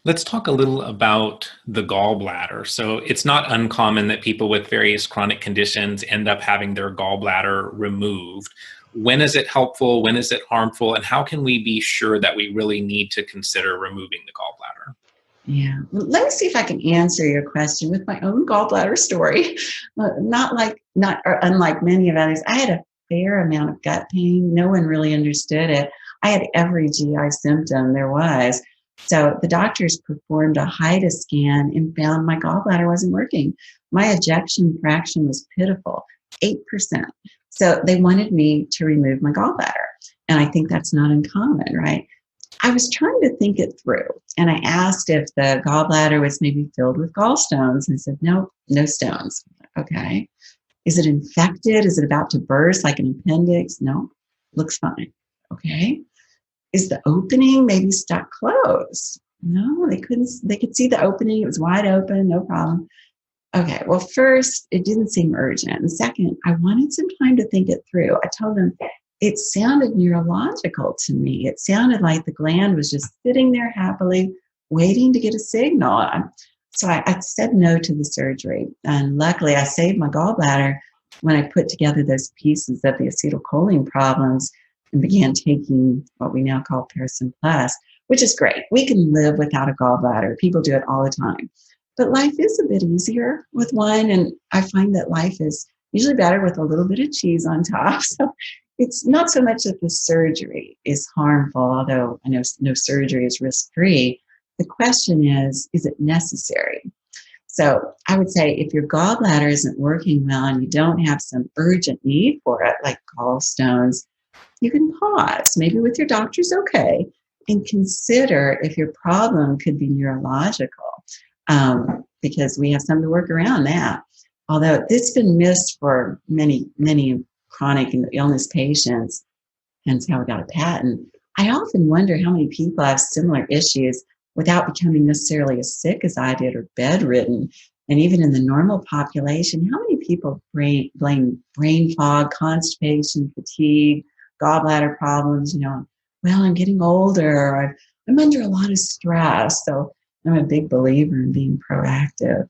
Let's talk a little about the gallbladder. So, it's not uncommon that people with various chronic conditions end up having their gallbladder removed. When is it helpful? When is it harmful? And how can we be sure that we really need to consider removing the gallbladder? Yeah. Well, let me see if I can answer your question with my own gallbladder story. Not or unlike many of others. I had a fair amount of gut pain. No one really understood it. I had every GI symptom there was. So the doctors performed a HIDA scan and found my gallbladder wasn't working. My ejection fraction was pitiful, 8%. So they wanted me to remove my gallbladder. And I think that's not uncommon, right? I was trying to think it through, and I asked if the gallbladder was maybe filled with gallstones, and said, no, no stones. Okay. Is it infected? Is it about to burst like an appendix? No, looks fine. Okay. Is the opening maybe stuck closed? No, they could see the opening. It was wide open, no problem. Okay, well, first, it didn't seem urgent. And second, I wanted some time to think it through. I told them it sounded neurological to me. It sounded like the gland was just sitting there happily, waiting to get a signal. So I said no to the surgery. And luckily, I saved my gallbladder when I put together those pieces of the acetylcholine problems and began taking what we now call Pearson Plus, which is great. We can live without a gallbladder. People do it all the time. But life is a bit easier with one, and I find that life is usually better with a little bit of cheese on top. So it's not so much that the surgery is harmful, although I know no surgery is risk-free. The question is it necessary? So I would say if your gallbladder isn't working well and you don't have some urgent need for it, like gallstones, you can pause, maybe with your doctor's okay, and consider if your problem could be neurological. Because we have something to work around that. Although this has been missed for many, many chronic illness patients, hence how we got a patent. I often wonder how many people have similar issues without becoming necessarily as sick as I did or bedridden. And even in the normal population, how many people blame brain fog, constipation, fatigue, gallbladder problems, well, I'm getting older, or I'm under a lot of stress. So I'm a big believer in being proactive.